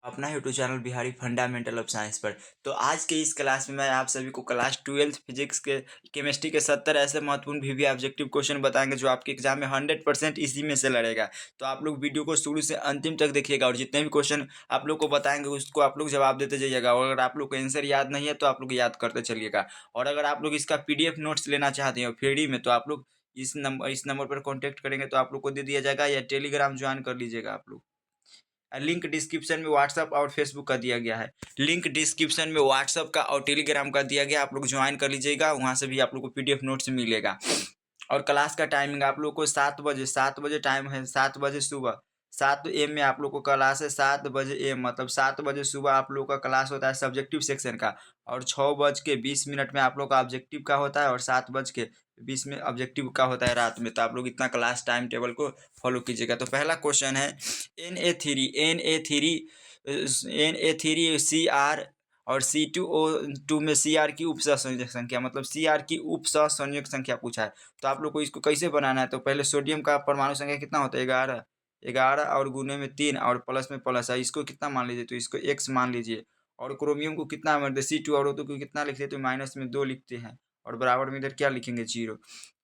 अपना YouTube channel Bihari fundamental of science पर। तो आज के इस क्लास में मैं आप सभी को क्लास 12th फिजिक्स के केमिस्ट्री के 70 ऐसे महत्वपूर्ण वीवी ऑब्जेक्टिव क्वेश्चन बताएंगे जो आपके एग्जाम में 100% इसी में से लड़ेगा। तो आप लोग वीडियो को शुरू से अंतिम तक देखिएगा और जितने भी क्वेश्चन आप लोग को बताएंगे उसको आप लोग जवाब देते जाइएगा। और अगर आप लोग को आंसर याद नहीं है तो आप लोग याद करते चलिएगा। और अगर आप लोग इसका PDF नोट्स लेना चाहते हैं फ्री में तो आप लोग इस नंबर पर कॉन्टेक्ट करेंगे तो आप लोग को दे दिया जाएगा, या टेलीग्राम ज्वाइन कर लीजिएगा आप लोग। लिंक डिस्क्रिप्शन में व्हाट्सअप और फेसबुक का दिया गया है। लिंक डिस्क्रिप्शन में व्हाट्सअप का और टेलीग्राम का दिया गया, आप लोग ज्वाइन कर लीजिएगा, वहाँ से भी आप लोग को PDF नोट्स मिलेगा। और क्लास का टाइमिंग आप लोग को 7 बजे टाइम है, 7 बजे सुबह 7 AM में आप लोग को क्लास है। 7 बजे AM मतलब 7 बजे सुबह आप लोग का क्लास होता है सब्जेक्टिव सेक्शन का। और 6:20 में आप लोग का ऑब्जेक्टिव का होता है और 7:20 में ऑब्जेक्टिव का होता है रात में। तो आप लोग इतना क्लास टाइम टेबल को फॉलो कीजिएगा। तो पहला क्वेश्चन है Na3 Cr और C2O2 में Cr की उपसंयोजक संख्या, मतलब Cr की उपसंयोजक संख्या पूछा है। तो आप लोग को इसको कैसे बनाना है, तो पहले सोडियम का परमाणु संख्या कितना होता है 11, 11 और गुने में 3 और प्लस में प्लस है, इसको कितना मान लीजिए, तो इसको x मान लीजिए। और क्रोमियम को कितना मान C2 और O2 को कितना लिखते हैं, तो माइनस में 2 लिखते हैं और बराबर में इधर क्या लिखेंगे 0।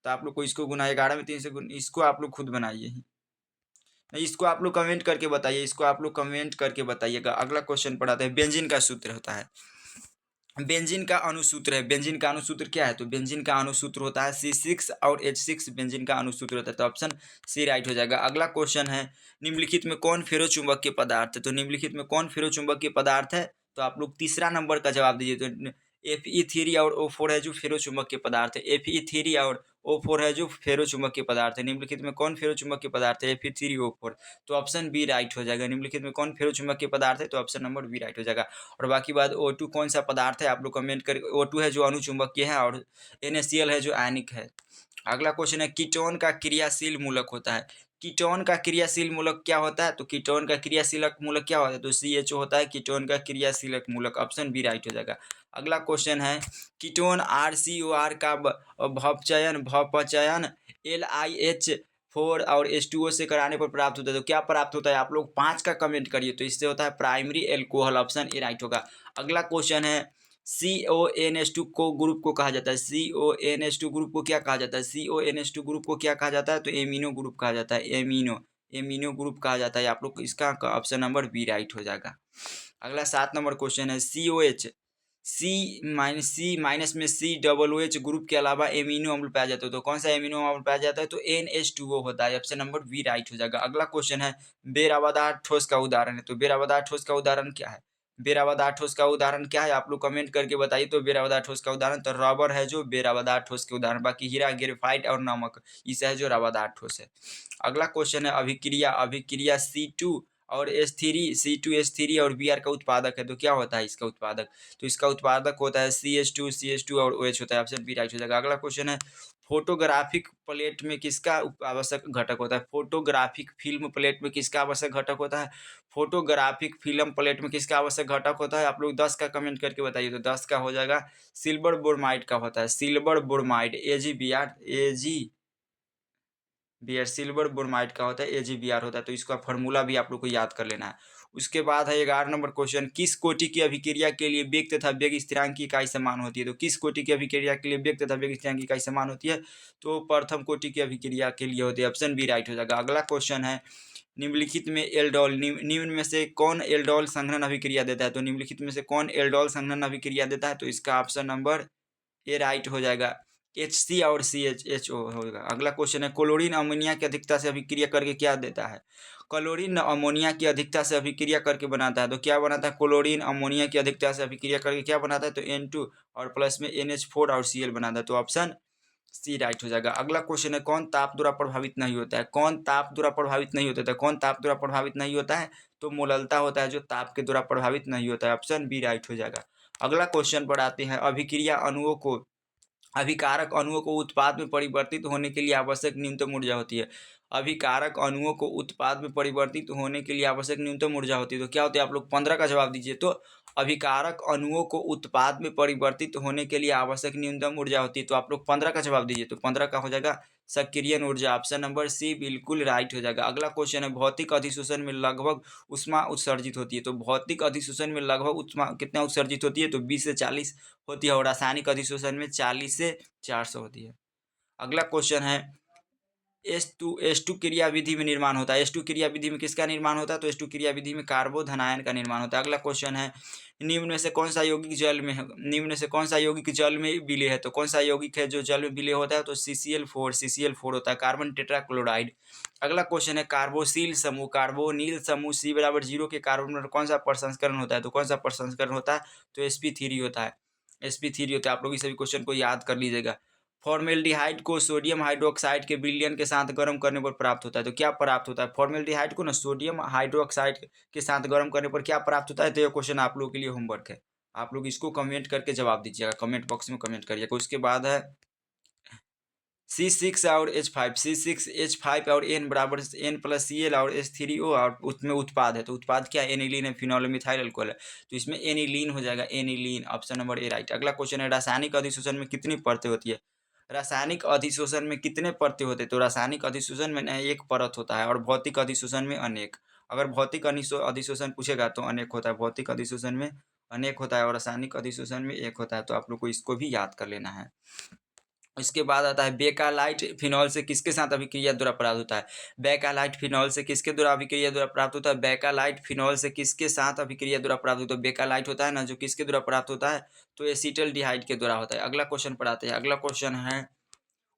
तो आप लोग को इसको गुना 11 में 3 से इसको आप लोग खुद बनाइए ही। इसको आप लोग कमेंट करके बताइए, इसको आप लोग कमेंट करके बताइएगा। अगला क्वेश्चन पढ़ाते हैं। बेंजीन का सूत्र होता है, बेंजीन का अणुसूत्र है। बेंजीन का अणुसूत्र क्या है, तो बेंजीन का अणुसूत्र होता है C6 और H6 बेंजीन का अणुसूत्र होता है। तो ऑप्शन C राइट हो जाएगा। अगला क्वेश्चन है, निम्नलिखित में कौन फेरोचुंबकीय पदार्थ है, तो निम्नलिखित में कौन फेरोचुंबकीय पदार्थ है, तो आप लोग तीसरा नंबर का जवाब दीजिए। तो Fe3 और O4 है जो फेरोचुंबकीय पदार्थ है। Fe3 और O4 है जो फेरोचुंबकीय पदार्थ है। निम्नलिखित में कौन फेरोचुंबकीय पदार्थ है, Fe3 O4। तो ऑप्शन बी राइट हो जाएगा। निम्नलिखित में कौन फेरोचुंबकीय पदार्थ है, तो ऑप्शन नंबर बी राइट हो जाएगा। और बाकी बात O2 कौन सा पदार्थ है, आप लोग कमेंट कर। O2 है जो अणुचुंबकीय है और NaCl है जो आयनिक है। अगला क्वेश्चन है, कीटोन का क्रियाशील मूलक होता है। कीटोन का क्रियाशील मूलक क्या होता है, तो कीटोन का क्रियाशीलक मूलक क्या होता है, तो CHO होता है कीटोन का क्रियाशीलक मूलक। ऑप्शन बी राइट हो जाएगा। अगला क्वेश्चन है, कीटोन RCOR का भवचयन LiH4 और H2O से कराने पर प्राप्त होता है। तो क्या प्राप्त होता है, आप लोग 5 का कमेंट करिए। तो इससे होता है primary alcohol. Option A right होगा। अगला क्वेश्चन है, CONH2 को ग्रुप को कहा जाता है। CONH2 ग्रुप को क्या कहा जाता है, CONH2 ग्रुप को क्या कहा जाता है, तो एमिनो ग्रुप कहा जाता है। एमिनो ग्रुप कहा जाता है। आप लोग इसका ऑप्शन नंबर बी राइट हो जाएगा। अगला 7 नंबर क्वेश्चन है, COH C- में COOH ग्रुप के अलावा एमिनो अम्ल पाया जाता है। तो कौन सा एमिनो अम्ल पाया जाता है, तो NH2O होता है। ऑप्शन नंबर बी राइट हो जाएगा। अगला क्वेश्चन है, बेरावदार ठोस का उदाहरण है। तो बेरावदार ठोस का उदाहरण क्या है, बेरावदार ठोस का उदाहरण क्या है, आप लोग कमेंट करके बताइए। तो बेरावदार ठोस का उदाहरण तो रबर है जो बेरावदार ठोस के उदाहरण, बाकी हीरा ग्रेफाइट और नमक इसे है जो रावदार ठोस है। अगला क्वेश्चन है, अभिक्रिया अभिक्रिया C2 H3 और Br का उत्पादक है। तो क्या होता है इसका उत्पादक, तो इसका उत्पादक होता है CH2 और OH होता है। ऑप्शन बी राइट हो जाएगा। अगला क्वेश्चन है, फोटोग्राफिक प्लेट में किसका आवश्यक घटक होता है, फोटोग्राफिक फिल्म प्लेट में किसका आवश्यक घटक होता है, फोटोग्राफिक फिल्म प्लेट में किसका आवश्यक घटक होता है, आप लोग 10 का कमेंट करके बताइए। तो 10 का हो जाएगा सिल्वर बोरमाइड का होता है। सिल्वर बोरमाइड AgBr सिल्वर बोरमाइड का होता है, AgBr होता है। तो इसका फॉर्मूला भी आप लोग को याद कर लेना है। उसके बाद है 11 नंबर क्वेश्चन, किस कोटि की अभिक्रिया के लिए वेग तथा वेग स्थिरांक की इकाई समान होती है। तो किस कोटि की अभिक्रिया के लिए वेग तथा वेग स्थिरांक की इकाई समान होती है, तो प्रथम कोटि की अभिक्रिया के लिए होती है। ऑप्शन बी राइट हो जाएगा। अगला क्वेश्चन है, निम्नलिखित में एल्डोल निम्न में से कौन एल्डोल संघनन अभिक्रिया देता है। तो निम्नलिखित में से कौन एल्डोल संघनन अभिक्रिया देता है, तो इसका ऑप्शन नंबर ए राइट हो जाएगा। HC और CHO होगा। अगला क्वेश्चन है, क्लोरीन अमोनिया की अधिकता से अभिक्रिया करके क्या देता है। क्लोरीन अमोनिया की अधिकता से अभिक्रिया करके बनाता है। तो क्या बनाता है, क्लोरीन अमोनिया की अधिकता से अभिक्रिया करके क्या बनाता है, तो N2 और प्लस में NH4 और Cl बनाता है। तो ऑप्शन सी राइट हो जाएगा। अगला क्वेश्चन है, कौन ताप द्वारा प्रभावित नहीं होता है, कौन ताप द्वारा प्रभावित नहीं होता है, कौन ताप द्वारा प्रभावित नहीं होता है, तो मोललता होता है जो ताप के द्वारा प्रभावित नहीं होता है। ऑप्शन बी राइट हो जाएगा। अगला क्वेश्चन पर आते हैं, अभिक्रिया अणुओं को अभिकारक अणुओं को उत्पाद में परिवर्तित होने के लिए आवश्यक न्यूनतम ऊर्जा होती है। अभिकारक अणुओं को उत्पाद में परिवर्तित होने के लिए आवश्यक न्यूनतम ऊर्जा होती है। तो क्या होती है, आप लोग 15 का जवाब दीजिए। तो अभिकारक अणुओं को उत्पाद में परिवर्तित होने के लिए आवश्यक न्यूनतम ऊर्जा होती है। तो आप लोग 15 का जवाब दीजिए। तो 15 का हो जाएगा सक्रियण ऊर्जा, ऑप्शन नंबर सी बिल्कुल राइट हो जाएगा। अगला क्वेश्चन है भौतिक अधिशोषण में लगभग ऊष्मा उत्सर्जित होती है, तो भौतिक अधिशोषण में लगभग ऊष्मा कितना उत्सर्जित होती है, तो 20 से 40 होती है, और रासायनिक अधिशोषण में 40 से 400 होती है। अगला क्वेश्चन है H2 क्रिया विधि में निर्माण होता है। H2 क्रिया विधि में किसका निर्माण होता है, तो H2 क्रिया विधि में कार्बोधनायन का निर्माण होता है। अगला क्वेश्चन है निम्न में से कौन सा यौगिक जल में है, निम्न में से कौन सा यौगिक जल में विलेय है, तो कौन सा यौगिक है जो जल में विलेय होता है, तो CCl4 होता है, कार्बन टेट्राक्लोराइड। अगला क्वेश्चन है कार्बोसिल समूह कार्बोनिल समूह C=0 के कार्बन पर कौन सा प्रसंस्करण होता है, तो कौन सा प्रसंस्करण होता है, तो sp3 होता है, sp3 होता है। आप लोग इस सभी क्वेश्चन को याद कर लीजिएगा। फॉर्मेल्डिहाइड को सोडियम हाइड्रोक्साइड के विलयन के साथ गर्म करने पर प्राप्त होता है, तो क्या प्राप्त होता है, फॉर्मेल्डिहाइड को ना सोडियम हाइड्रोक्साइड के साथ गर्म करने पर क्या प्राप्त होता है, तो ये क्वेश्चन आप लोगों के लिए होमवर्क है। आप लोग इसको कमेंट करके जवाब दीजिएगा, कमेंट बॉक्स में कमेंट करिएगा। उसके बाद है C6 और H5, C6 H5 और N+Cl और H3O और उसमें उत्पाद है, तो उत्पाद क्या है, एनिलीन है, फिनॉल मिथाइल अल्कोहल है, तो इसमें एनिलीन हो जाएगा, aniline, option number A right. अगला क्वेश्चन है रासायनिक अधिशोषण में कितनी परतें होती है, रासायनिक अधिशोषण में कितने परतें होते हैं, तो रासायनिक अधिशोषण में ना एक परत होता है और भौतिक अधिशोषण में अनेक। अगर भौतिक अधिशोषण पूछेगा तो अनेक होता है, भौतिक अधिशोषण में अनेक होता है और रासायनिक अधिशोषण में एक होता है, तो आप लोग को इसको भी याद कर लेना है। इसके बाद आता है बेकालाइट फिनॉल से किसके साथ अभिक्रिया द्वारा प्राप्त होता है, बेकालाइट फिनॉल से किसके द्वारा अभिक्रिया द्वारा प्राप्त होता है, बेकालाइट फिनॉल से किसके साथ अभिक्रिया द्वारा प्राप्त होता है, बेकालाइट होता है ना जो किसके द्वारा प्राप्त होता है, तो एसीटल्डिहाइड के द्वारा होता है। अगला क्वेश्चन पढ़ाते हैं। अगला क्वेश्चन है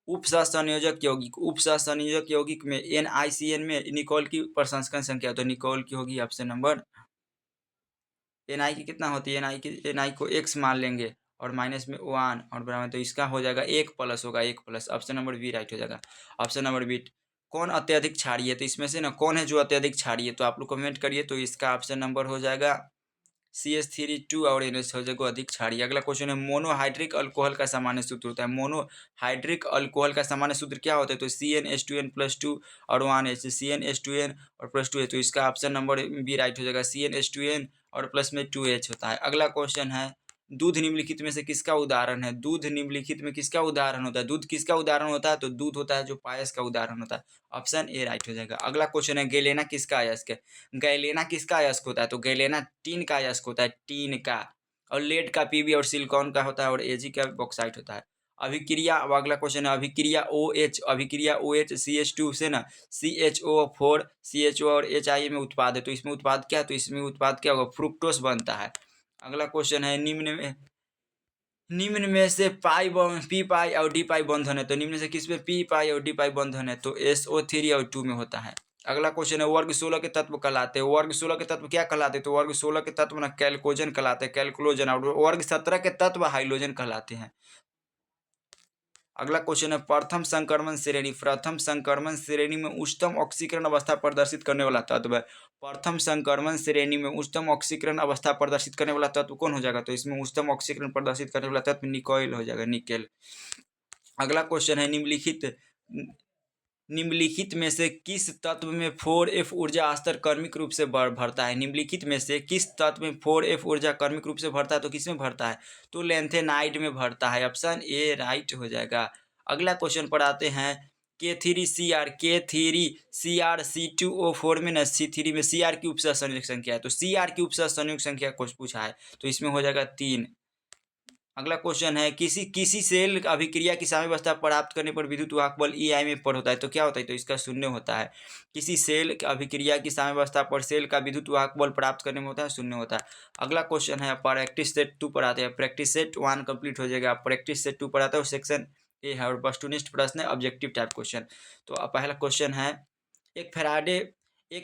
उपसहसंयोजक यौगिक, उपसहसंयोजक यौगिक में NiCN में निकोल की प्रसंस्करण संख्या, तो निकोल की होगी ऑप्शन नंबर, Ni की कितना होती है, Ni को x मान लेंगे और माइनस में 1 और बराबर, तो इसका हो जाएगा 1 प्लस होगा, 1 plus, option number B right हो जाएगा। ऑप्शन नंबर बी कौन अत्यधिक क्षारीय है, तो इसमें से ना कौन है जो अत्यधिक क्षारीय है, तो आप लोग कमेंट करिए, तो इसका ऑप्शन नंबर हो जाएगा CH3 और NH हो जाएगा अधिक क्षारीय। अगला क्वेश्चन है मोनोहाइड्रिक अल्कोहल का सामान्य सूत्र होता है, मोनोहाइड्रिक अल्कोहल का सामान्य सूत्र क्या होता है, तो CnH2n+2 और 1H, CnH2n और +2H, तो इसका ऑप्शन नंबर बी राइट हो जाएगा, CnH2n और प्लस में 2H होता है। अगला क्वेश्चन है दूध निम्नलिखित में से किसका उदाहरण है, दूध निम्नलिखित में किसका उदाहरण होता है, दूध किसका उदाहरण होता है, तो दूध होता है जो पायस का उदाहरण होता है, ऑप्शन ए राइट हो जाएगा। अगला क्वेश्चन है गैलेना किसका अयस्क है, गैलेना किसका अयस्क होता है, तो गैलेना टीन का अयस्क होता है, टीन का, और लेड का पीबी और सिलिकॉन का होता है, और एजी का बॉक्साइट होता है। अभिक्रिया, अब अगला क्वेश्चन है अभिक्रिया OH CH2 से ना CHO4 CHO और HI में उत्पाद है, तो इसमें उत्पाद क्या है, तो इसमें उत्पाद क्या होगा, फ्रुक्टोस बनता है। अगला क्वेश्चन है निम्न में से पी पाई और डी पाई बंधन है, तो निम्न से किस में पी पाई और डी पाई बंधन है, तो SO3 और 2 में होता है। अगला क्वेश्चन है वर्ग 16 के तत्व कहलाते हैं, वर्ग 16 के तत्व क्या कहलाते हैं, तो वर्ग 16 के तत्व ना कैल्कोजन कहलाते हैं, कैल्कुलोजन, और वर्ग 17 के तत्व हाइलोजन कहलाते हैं। अगला क्वेश्चन है प्रथम संक्रमण श्रेणी में उच्चतम ऑक्सीकरण अवस्था प्रदर्शित करने वाला तत्व है, प्रथम संक्रमण श्रेणी में उच्चतम ऑक्सीकरण अवस्था प्रदर्शित करने वाला तत्व कौन हो जाएगा, तो इसमें उच्चतम ऑक्सीकरण प्रदर्शित करने वाला तत्व निकोल हो जाएगा, निकेल। अगला क्वेश्चन है निम्नलिखित में से किस तत्व में 4F ऊर्जा स्तर क्रमिक रूप से भरता है, निम्नलिखित में से किस तत्व में 4F ऊर्जा क्रमिक रूप से भरता है, तो किस में भरता है, तो लेंथेनाइड में भरता है, ऑप्शन ए राइट हो जाएगा। अगला क्वेश्चन पर आते हैं K3Cr C2O4 में ना C3 में Cr की उपसह संयुग्म संख्या है, तो Cr की उपसह संयुग्म संख्या कुछ पूछा है, तो इसमें हो जाएगा 3। अगला क्वेश्चन है किसी सेल अभिक्रिया की साम्यावस्था प्राप्त करने पर विद्युत वाहक बल EI में पर होता है, तो क्या होता है, तो इसका शून्य होता है। किसी सेल अभिक्रिया की साम्यावस्था पर सेल का विद्युत वाहक बल प्राप्त करने में होता है, शून्य होता है। अगला क्वेश्चन है प्रैक्टिस सेट 2 पर आते हैं, प्रैक्टिस सेट 1 कंप्लीट हो जाएगा, प्रैक्टिस सेट 2 पर आता है सेक्शन ए है और वस्तुनिष्ठ प्रश्न है, ऑब्जेक्टिव टाइप क्वेश्चन। तो पहला क्वेश्चन है एक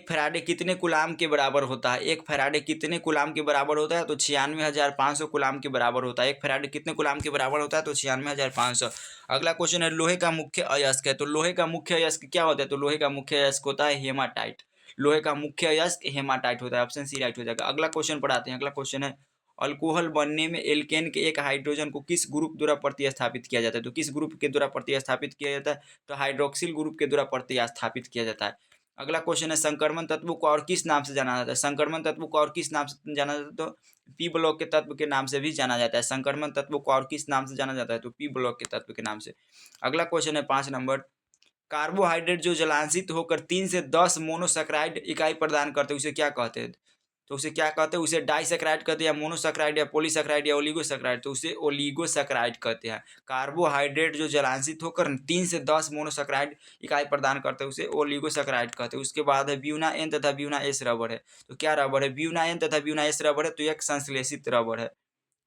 फैराडे कितने कूलाम के बराबर होता है, एक फैराडे कितने कूलाम के बराबर होता है, तो 96,500 कूलाम के बराबर होता है, एक फैराडे कितने कूलाम के बराबर होता है, तो 96,500। अगला क्वेश्चन है लोहे का मुख्य अयस्क है, तो लोहे का मुख्य अयस्क क्या होता है, तो लोहे का मुख्य अयस्क होता है हेमाटाइट, लोहे का मुख्य अयस्क हेमाटाइट होता है, ऑप्शन सी राइट हो जाएगा। अगला क्वेश्चन पढ़ाते हैं। अगला क्वेश्चन है अल्कोहल बनने में एल्केन के एक हाइड्रोजन को किस ग्रुप द्वारा प्रतिस्थापित किया जाता है, तो किस ग्रुप के द्वारा प्रतिस्थापित किया जाता है, तो हाइड्रोक्सिल ग्रुप के द्वारा प्रतिस्थापित किया जाता है। अगला क्वेश्चन है संक्रमण तत्व को और किस नाम से जाना जाता है, संक्रमण तत्व को और किस नाम से जाना जाता है, तो पी ब्लॉक के तत्व के नाम से भी जाना जाता है, संक्रमण तत्व को और किस नाम से जाना जाता है, तो पी ब्लॉक के तत्व के नाम से। अगला क्वेश्चन है 5 नंबर कार्बोहाइड्रेट जो जलांशित होकर 3 से 10 मोनोसैकराइड इकाई प्रदान करते हैं उसे क्या कहते हैं? तो उसे क्या कहते हैं? उसे डाइसैकराइड कहते हैं, या मोनोसैकराइड, या पॉलीसैकराइड, या ओलिगोसैकराइड। तो उसे ओलिगोसैकराइड कहते हैं। कार्बोहाइड्रेट जो जलांशित होकर 3 से 10 मोनोसैकराइड इकाई प्रदान करते हैं उसे ओलिगोसैकराइड कहते हैं। उसके बाद है ब्यूना एन तथा ब्यूना एस रबर है। तो क्या रबर है? ब्यूना एन तथा ब्यूना एस रबर है, तो एक संश्लेषित रबर है,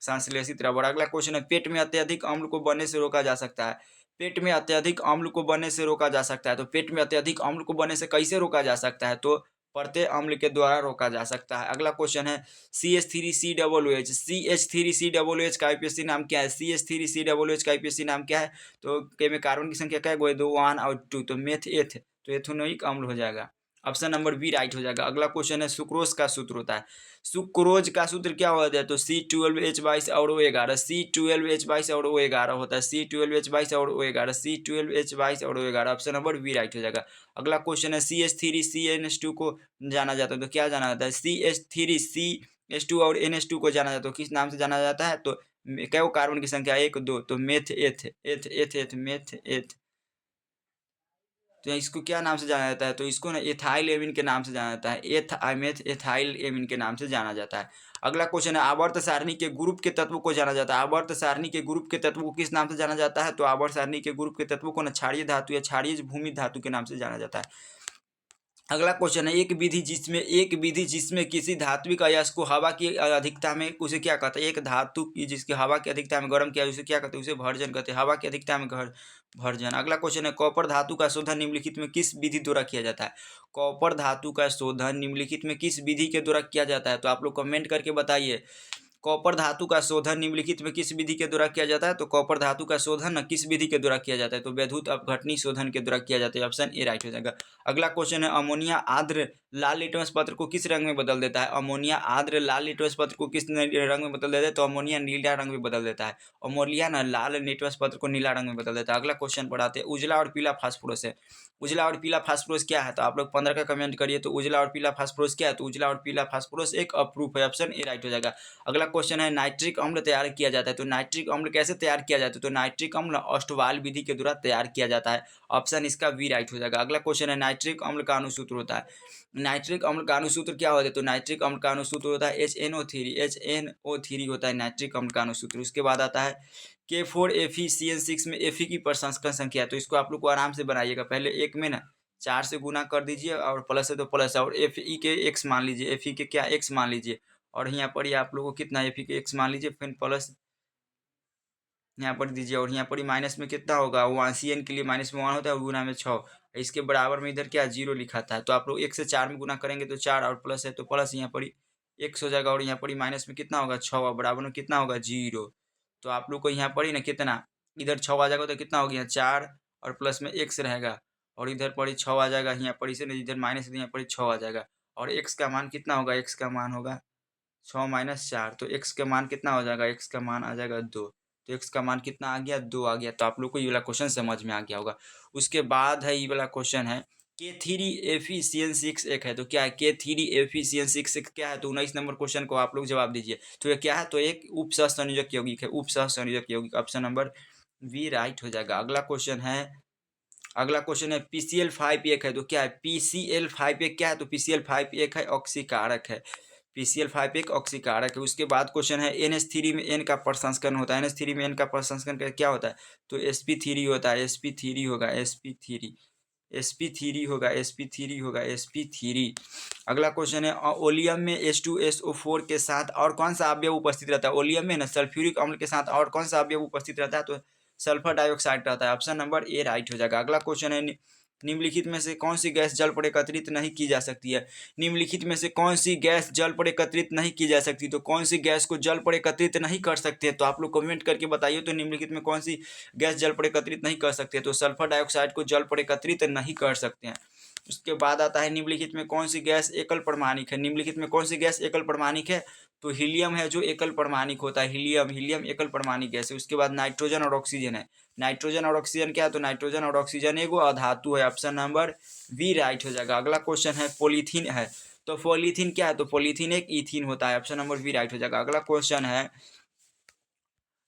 संश्लेषित रबर। अगला क्वेश्चन है, पेट में अत्यधिक अम्ल को बनने से रोका जा सकता है। पेट में अत्यधिक अम्ल को बनने से रोका जा सकता है। तो पेट में अत्यधिक अम्ल को बनने से कैसे रोका जा सकता है? तो प्रत्यय अम्ल के द्वारा रोका जा सकता है। अगला क्वेश्चन है, CH3COOH, CH3COOH का आईपीएससी नाम क्या है? CH3COOH का आईपीएससी नाम क्या है? तो के में कार्बन की संख्या क्या है? 2, 1 और 2, तो मेथ एथ, तो एथेनोइक अम्ल हो जाएगा। ऑप्शन नंबर बी राइट हो जाएगा। अगला क्वेश्चन है, सुक्रोज का सूत्र होता है। सुक्रोज का सूत्र क्या होता है? तो C12H22 और O11, C12H22 और O11 होता है, C12H22 और O11, C12H22 और O11। Option number B right हो जाएगा। अगला क्वेश्चन है, CH3CNH2 को जाना जाता है, तो क्या जाना जाता है? CH3CH2 और NH2 को जाना जाता है, तो किस नाम से जाना जाता है? तो क्या कार्बन की संख्या 1, 2, तो मेथ एथ, एथ एथ एथ मेथ एथ। तो इसको क्या नाम से जाना जाता है? तो इसको ना एथाइल एमिन के नाम से जाना जाता है, एथाइल एमिन के नाम से जाना जाता है। अगला क्वेश्चन है, आवर्त सारणी के ग्रुप के तत्व को जाना जाता है। आवर्त सारणी के ग्रुप के तत्व को किस नाम से जाना जाता है? तो आवर्त सारणी के ग्रुप के तत्व को ना क्षारीय धातु या क्षारीय भूमि धातु के नाम से जाना जाता है। अगला क्वेश्चन है, एक विधि जिसमें किसी धात्विक अयस्क को हवा की अधिकता में उसे क्या कहते हैं? एक धातु की जिसकी हवा की अधिकता में गर्म किया उसे क्या कहते हैं? उसे भर्जन कहते हैं। हवा की अधिकता में भर्जन। अगला क्वेश्चन है, कॉपर धातु का शोधन निम्नलिखित में किस विधि द्वारा किया जाता है? कॉपर धातु का शोधन निम्नलिखित में किस विधि के द्वारा किया जाता है? तो आप लोग कमेंट करके बताइए। कॉपर धातु का शोधन निम्नलिखित में किस विधि के द्वारा किया जाता है? तो कॉपर धातु का शोधन किस विधि के द्वारा किया जाता है? तो वैद्युत अपघटनी शोधन के द्वारा किया जाता है। ऑप्शन ए राइट हो जाएगा। अगला क्वेश्चन है, अमोनिया आर्द्र लाल लिटमस पत्र को किस रंग में बदल देता है? अमोनिया आर्द्र लाल लिटमस पत्र को किस रंग में बदल देता है? तो अमोनिया नीला रंग में बदल देता है। अमोनिया ना लाल लिटमस पत्र को नीला रंग में बदल देता है। अगला क्वेश्चन पढ़ाते हैं, उजला और पीला फास्फोरस है। उजला और पीला फास्फोरस क्या है? तो आप लोग 15 का कमेंट करिए। तो उजला और पीला फास्फोरस क्या है? तो उजला और पीला फास्फोरस एक अप्रूफ है। ऑप्शन ए राइट हो जाएगा। अगला क्वेश्चन है, नाइट्रिक अम्ल तैयार किया जाता है। तो नाइट्रिक अम्ल कैसे तैयार किया जाता है? तो नाइट्रिक अम्ल ऑस्टवाल विधि के द्वारा तैयार किया जाता है। ऑप्शन इसका बी राइट हो जाएगा। अगला क्वेश्चन है, नाइट्रिक अम्ल का अनुसूत्र होता है। नाइट्रिक अम्ल का अनुसूत्र क्या होता है? तो नाइट्रिक अम्ल का अनुसूत्र होता है HNO3 होता है नाइट्रिक अम्ल का अनुसूत्र। उसके बाद आता है K4FeCN6 में Fe की प्रसंस्करण संख्या है। तो इसको आप लोग को आराम से बनाइएगा। पहले एक में ना 4 से गुना कर दीजिए, और प्लस है तो प्लस है, और Fe के x मान लीजिए, Fe के क्या x मान लीजिए, और यहाँ पर ही आप लोगों को कितना Fe के x मान लीजिए, फिर प्लस यहाँ पर दीजिए, और यहाँ पर ही माइनस में कितना होगा? 1 CN के लिए माइनस में 1 होता है, और गुना में 6। इसके बराबर में इधर क्या 0 लिखा था, तो आप लोग 1 से 4 में गुना करेंगे तो 4, और प्लस है तो प्लस, यहाँ पर ही x हो जाएगा, और यहाँ पर ही माइनस में कितना होगा? 6, और बराबर में कितना होगा? 0। तो आप लोग को यहाँ पर ही ना कितना, इधर 6 आ जाएगा तो कितना हो गया? 4, और प्लस में x रहेगा, और इधर पर ही 6 आ जाएगा, यहाँ पर से इधर माइनस, यहाँ पर ही 6 आ जाएगा, और x का मान कितना होगा? x का मान होगा 6 माइनस 4, तो x का मान कितना हो जाएगा? x का मान आ जाएगा 2। तो x का मान कितना आ गया? 2 आ गया। तो आप लोग को ये वाला क्वेश्चन समझ में आ गया होगा। उसके बाद है ये वाला क्वेश्चन है, K3FeCN6 एक है, तो क्या है? K3FeCN6 क्या है? तो 19 नंबर क्वेश्चन को आप लोग जवाब दीजिए। तो ये क्या है? तो एक उपसहसंयोजक यौगिक है, उपसहसंयोजक यौगिक। ऑप्शन नंबर बी राइट हो जाएगा। अगला क्वेश्चन है, PCl5 एक है, तो क्या है? PCl5 एक क्या है? तो PCl5 एक है, ऑक्सीकारक है। PCl5 एक ऑक्सीकारक है। उसके बाद क्वेश्चन है, NH3 में N का प्रसंस्करण होता है। NH3 में N का प्रसंस्करण क्या होता है? तो sp3 होता है, sp3 होगा, sp3 होगा। अगला क्वेश्चन है, ओलियम में H2SO4 के साथ और कौन सा अवयव उपस्थित रहता है? ओलियम में ना सल्फ्यूरिक अम्ल के साथ और कौन सा अवयव उपस्थित रहता है? तो सल्फर डाइऑक्साइड रहता है। ऑप्शन नंबर ए राइट हो जाएगा। अगला क्वेश्चन है, निम्नलिखित में से कौन सी गैस जल पर एकत्रित नहीं की जा सकती है? निम्नलिखित में से कौन सी गैस जल पर एकत्रित नहीं की जा सकती? तो कौन सी गैस को जल पर एकत्रित नहीं कर सकते? तो आप लोग कमेंट करके बताइए। तो निम्नलिखित में कौन सी गैस जल पर एकत्रित नहीं कर सकते? तो सल्फर डाइऑक्साइड को जल पर एकत्रित नहीं कर सकते हैं। उसके बाद आता है, निम्नलिखित में कौन सी गैस एकल परमाणिक है? निम्नलिखित में कौन सी गैस एकल परमाणिक है? तो हीलियम है जो एकल परमाणिक होता है। हीलियम एकल परमाणिक गैस है। उसके बाद नाइट्रोजन और ऑक्सीजन है। नाइट्रोजन और ऑक्सीजन क्या है? तो नाइट्रोजन और ऑक्सीजन एगो अधातु है। ऑप्शन नंबर बी राइट हो जाएगा। अगला क्वेश्चन है, पॉलीथीन है, तो पॉलीथीन क्या है? तो पॉलीथीन एक ईथीन होता है। ऑप्शन नंबर बी राइट हो जाएगा। अगला क्वेश्चन है,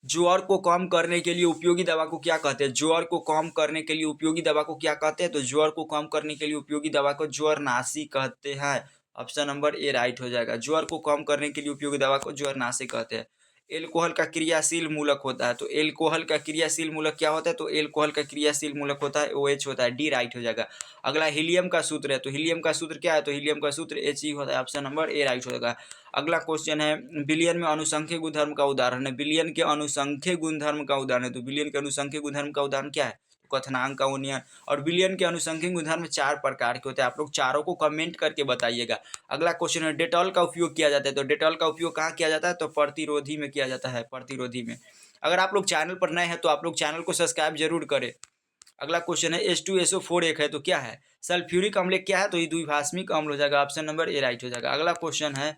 ज्वर को कम करने के लिए उपयोगी दवा को क्या कहते हैं? ज्वर को कम करने के लिए उपयोगी दवा को क्या कहते हैं? तो ज्वर को कम करने के लिए उपयोगी दवा को ज्वरनाशी कहते हैं। ऑप्शन नंबर ए राइट हो जाएगा। ज्वर को कम करने के लिए उपयोगी दवा को ज्वरनाशी कहते हैं। एल्कोहल का क्रियाशील मूलक होता है, तो एल्कोहल का क्रियाशील मूलक क्या होता है? तो एल्कोहल का क्रियाशील मूलक होता है OH होता है। डी राइट हो जाएगा। अगला हीलियम का सूत्र है, तो हीलियम का सूत्र क्या है? तो हीलियम का सूत्र He होता है। ऑप्शन नंबर ए राइट हो जाएगा। अगला क्वेश्चन है, विलयन में अनुसंख्यक गुणधर्म का उदाहरण है। विलयन के अनुसंख्यक गुणधर्म का उदाहरण है, तो विलयन के अनुसंख्यक गुणधर्म का उदाहरण क्या है? तो क्वथनांक का उन्नयन। और विलयन के अनुसंख्यक गुणधर्म 4 प्रकार के होते हैं। आप लोग चारों को कमेंट करके बताइएगा। अगला क्वेश्चन है, डेटॉल का उपयोग किया जाता है, तो डेटॉल का उपयोग कहाँ किया जाता है? तो प्रतिरोधी में किया जाता है, प्रतिरोधी में। अगर आप लोग चैनल पर नए हैं तो आप लोग चैनल को सब्सक्राइब जरूर करें। अगला क्वेश्चन है, H2SO4 एक है तो क्या है? सल्फ्यूरिक अम्ल क्या है? तो ये द्विभाषमिक अम्ल हो जाएगा। ऑप्शन नंबर ए राइट हो जाएगा। अगला क्वेश्चन है,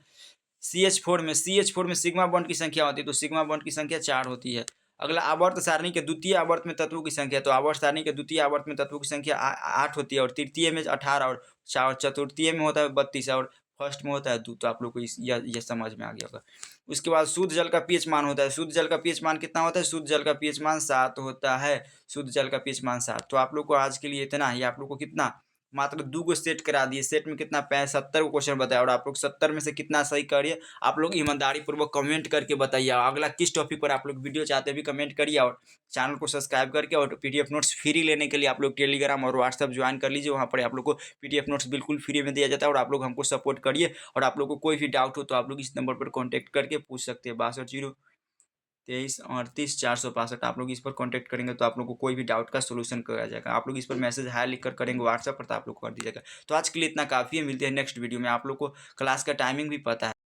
CH4 में सिग्मा बॉन्ड की संख्या होती है, तो सिग्मा बॉन्ड की संख्या 4 होती है। अगला, आवर्त सारणी के द्वितीय आवर्त में तत्वों की संख्या, तो आवर्त सारणी के द्वितीय आवर्त में तत्वों की संख्या 8 होती है, और तृतीय में 18, और चतुर्थीय में होता है 32, और फर्स्ट में होता है 2। तो आप लोग को यह समझ में आ गया होगा। उसके बाद शुद्ध जल का पीएच मान होता है। शुद्ध जल का पीएच मान कितना होता है? शुद्ध जल का पीएच मान 7 होता है। शुद्ध जल का पीएच मान 7। तो आप लोग को आज के लिए इतना ही। आप लोग को कितना, मात्र 2 गो सेट करा दिए। सेट में कितना 70 को क्वेश्चन बताया, और आप लोग 70 में से कितना सही करिए। आप लोग ईमानदारी पूर्वक कमेंट करके बताइए। अगला किस टॉपिक पर आप लोग वीडियो चाहते हैं भी कमेंट करिए, और चैनल को सब्सक्राइब करके, और PDF नोट्स फ्री लेने के लिए आप लोग टेलीग्राम और व्हाट्सएप ज्वाइन कर लीजिए। वहाँ पर आप लोग को PDF नोट्स बिल्कुल फ्री में दिया जाता है, और आप लोग हमको सपोर्ट करिए। और आप लोग को कोई भी डाउट हो तो आप लोग इस नंबर पर कॉन्टैक्ट करके पूछ सकते हैं। 62 23 38 465। आप लोग इस पर कांटेक्ट करेंगे तो आप लोग को कोई भी डाउट का सोल्यूशन कराया जाएगा। आप लोग इस पर मैसेज हाय लिख कर करेंगे व्हाट्सएप पर, तो आप लोग को कर दीजिएगा। तो आज के लिए इतना काफ़ी है। मिलते हैं नेक्स्ट वीडियो में। आप लोग को क्लास का टाइमिंग भी पता है।